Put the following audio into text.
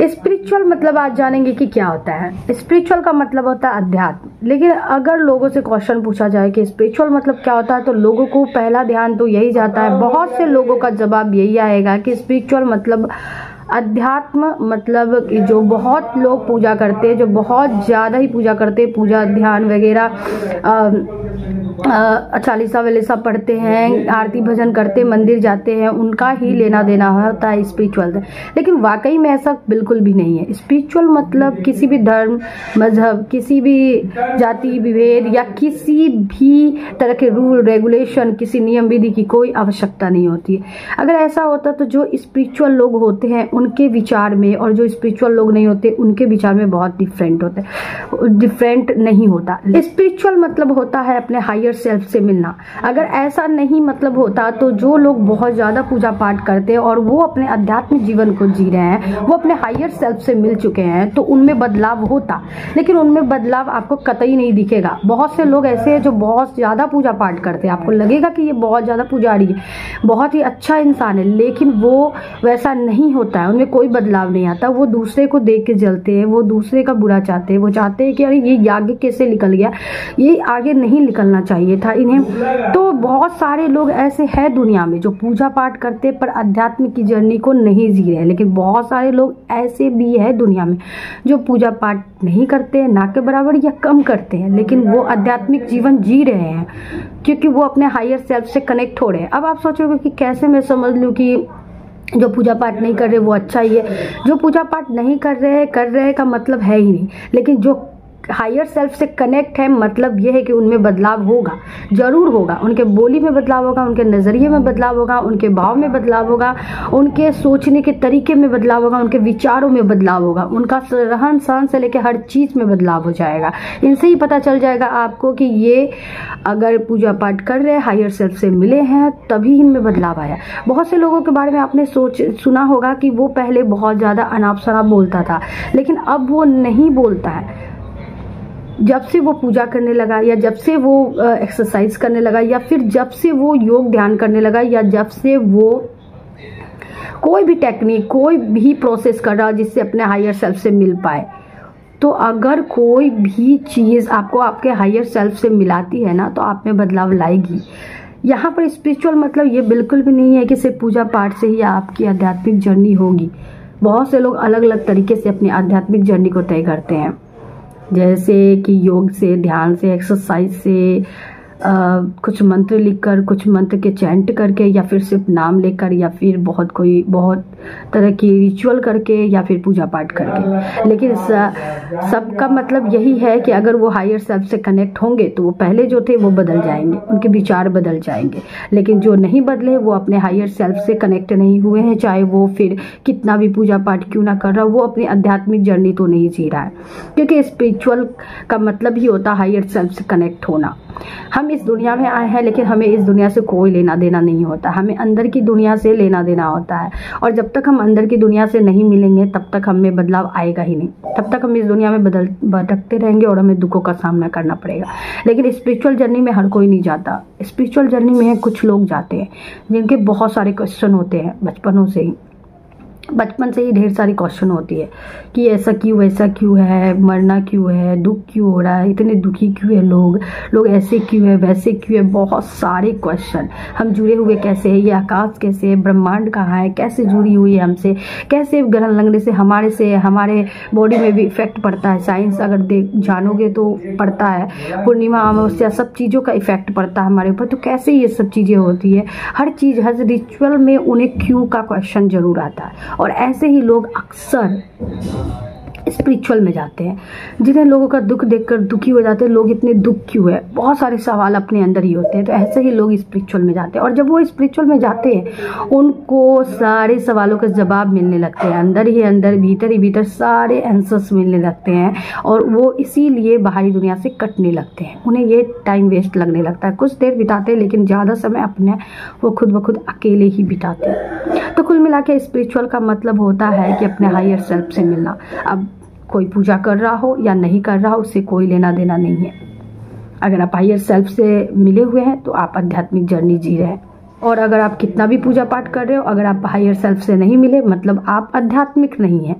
Spiritual मतलब आज जानेंगे कि क्या होता है। स्पिरिचुअल का मतलब होता है अध्यात्म। लेकिन अगर लोगों से क्वेश्चन पूछा जाए कि स्पिरिचुअल मतलब क्या होता है तो लोगों को पहला ध्यान तो यही जाता है, बहुत से लोगों का जवाब यही आएगा कि स्पिरिचुअल मतलब अध्यात्म, मतलब कि जो बहुत लोग पूजा करते हैं, जो बहुत ज़्यादा ही पूजा करते हैं, पूजा ध्यान वगैरह चालीसा वेलीसा पढ़ते हैं, आरती भजन करते, मंदिर जाते हैं, उनका ही लेना देना होता है स्पिरिचुअल से। लेकिन वाकई में ऐसा बिल्कुल भी नहीं है। स्पिरिचुअल मतलब किसी भी धर्म मजहब, किसी भी जाति विभेद या किसी भी तरह के रूल रेगुलेशन, किसी नियम विधि की कोई आवश्यकता नहीं होती है। अगर ऐसा होता तो जो स्पिरिचुअल लोग होते हैं उनके विचार में और जो स्पिरिचुअल लोग नहीं होते उनके विचार में बहुत डिफरेंट होते हैं, डिफरेंट नहीं होता। स्पिरिचुअल मतलब होता है अपने हायर सेल्फ से मिलना। अगर ऐसा नहीं मतलब होता तो जो लोग बहुत ज़्यादा पूजा पाठ करते हैं और वो अपने आध्यात्मिक जीवन को जी रहे हैं, वो अपने हायर सेल्फ से मिल चुके हैं, तो उनमें बदलाव होता। लेकिन उनमें बदलाव आपको कतई नहीं दिखेगा। बहुत से लोग ऐसे हैं जो बहुत ज़्यादा पूजा पाठ करते हैं, आपको लगेगा कि ये बहुत ज़्यादा पुजारी है, बहुत ही अच्छा इंसान है, लेकिन वो वैसा नहीं होता है, उनमें कोई बदलाव नहीं आता। वो दूसरे को देख के जलते हैं, वो दूसरे का बुरा चाहते हैं, वो चाहते हैं कि अरे ये आगे कैसे निकल गया, ये आगे नहीं निकलना चाहिए था इन्हें। तो बहुत सारे लोग ऐसे हैं दुनिया में जो पूजा पाठ करते पर अध्यात्म की जर्नी को नहीं जी रहे। लेकिन बहुत सारे लोग ऐसे भी है दुनिया में जो पूजा पाठ नहीं करते हैं, ना के बराबर या कम करते हैं, लेकिन वो आध्यात्मिक जीवन जी रहे हैं क्योंकि वो अपने हायर सेल्फ से कनेक्ट हो रहे हैं। अब आप सोचोगे कि कैसे मैं समझ लूँ कि जो पूजा पाठ नहीं कर रहे वो अच्छा ही है। जो पूजा पाठ नहीं कर रहे का मतलब है ही नहीं। लेकिन जो हायर सेल्फ से कनेक्ट है मतलब यह है कि उनमें बदलाव होगा, जरूर होगा। उनके बोली में बदलाव होगा, उनके नज़रिए में बदलाव होगा, उनके भाव में बदलाव होगा, उनके सोचने के तरीके में बदलाव होगा, उनके विचारों में बदलाव होगा, उनका रहन सहन से लेकर हर चीज़ में बदलाव हो जाएगा। इनसे ही पता चल जाएगा आपको कि ये अगर पूजा पाठ कर रहे हैं, हायर सेल्फ से मिले हैं, तभी इनमें बदलाव आया। बहुत से लोगों के बारे में आपने सुना होगा कि वो पहले बहुत ज़्यादा अनाप शनाप बोलता था, लेकिन अब वो नहीं बोलता है। जब से वो पूजा करने लगा, या जब से वो एक्सरसाइज करने लगा, या फिर जब से वो योग ध्यान करने लगा, या जब से वो कोई भी टेक्निक, कोई भी प्रोसेस कर रहा जिससे अपने हायर सेल्फ से मिल पाए, तो अगर कोई भी चीज़ आपको आपके हायर सेल्फ से मिलाती है ना, तो आप में बदलाव लाएगी। यहाँ पर स्पिरिचुअल मतलब ये बिल्कुल भी नहीं है कि सिर्फ पूजा पाठ से ही आपकी आध्यात्मिक जर्नी होगी। बहुत से लोग अलग अलग तरीके से अपनी आध्यात्मिक जर्नी को तय करते हैं, जैसे कि योग से, ध्यान से, एक्सरसाइज से, कुछ मंत्र लिखकर, कुछ मंत्र के चैंट करके, या फिर सिर्फ नाम लेकर, या फिर बहुत तरह की रिचुअल करके, या फिर पूजा पाठ करके। लेकिन सबका मतलब यही है कि अगर वो हायर सेल्फ से कनेक्ट होंगे तो वो पहले जो थे वो बदल जाएंगे, उनके विचार बदल जाएंगे। लेकिन जो नहीं बदले वो अपने हायर सेल्फ से कनेक्ट नहीं हुए हैं, चाहे वो फिर कितना भी पूजा पाठ क्यों ना कर रहा, वो अपनी आध्यात्मिक जर्नी तो नहीं जी रहा है। क्योंकि स्पिरिचुअल का मतलब ही होता है हायर सेल्फ से कनेक्ट होना। हम इस दुनिया में आए हैं, लेकिन हमें इस दुनिया से कोई लेना देना नहीं होता, हमें अंदर की दुनिया से लेना देना होता है। और जब तक हम अंदर की दुनिया से नहीं मिलेंगे तब तक हमें बदलाव आएगा ही नहीं। तब तक हम इस दुनिया में भटकते रहेंगे और हमें दुखों का सामना करना पड़ेगा। लेकिन स्पिरिचुअल जर्नी में हर कोई नहीं जाता। स्पिरिचुअल जर्नी में कुछ लोग जाते हैं जिनके बहुत सारे क्वेश्चन होते हैं बचपन से ही ढेर सारी क्वेश्चन होती है कि ऐसा क्यों, वैसा क्यों है, मरना क्यों है, दुख क्यों हो रहा है, इतने दुखी क्यों है लोग ऐसे क्यों है, वैसे क्यों है, बहुत सारे क्वेश्चन। हम जुड़े हुए कैसे हैं, ये आकाश कैसे है, ब्रह्मांड कहाँ है, कैसे जुड़ी हुई है हमसे, कैसे ग्रहण लगने से हमारे बॉडी में भी इफेक्ट पड़ता है। साइंस अगर जानोगे तो पड़ता है, पूर्णिमा अमावस्या सब चीज़ों का इफेक्ट पड़ता है हमारे ऊपर। तो कैसे ये सब चीज़ें होती है, हर चीज़, हर रिचुअल में उन्हें क्यों का क्वेश्चन जरूर आता है। और ऐसे ही लोग अक्सर स्पिरिचुअल में जाते हैं, जिन्हें लोगों का दुख देखकर दुखी हो जाते हैं। लोग इतने दुख क्यों है, बहुत सारे सवाल अपने अंदर ही होते हैं। तो ऐसे ही लोग स्पिरिचुअल में जाते हैं, और जब वो स्पिरिचुअल में जाते हैं उनको सारे सवालों के जवाब मिलने लगते हैं, अंदर ही अंदर, भीतर ही भीतर सारे आंसर्स मिलने लगते हैं। और वो इसीलिए बाहरी दुनिया से कटने लगते हैं, उन्हें ये टाइम वेस्ट लगने लगता है। कुछ देर बिताते हैं, लेकिन ज़्यादा समय अपने वो खुद ब खुद अकेले ही बिताते हैं। तो कुल मिला के स्पिरिचुअल का मतलब होता है कि अपने हायर सेल्फ से मिलना। अब कोई पूजा कर रहा हो या नहीं कर रहा हो, उससे कोई लेना देना नहीं है। अगर आप हायर सेल्फ से मिले हुए हैं तो आप आध्यात्मिक जर्नी जी रहे हैं। और अगर आप कितना भी पूजा पाठ कर रहे हो, अगर आप हायर सेल्फ से नहीं मिले मतलब आप आध्यात्मिक नहीं हैं।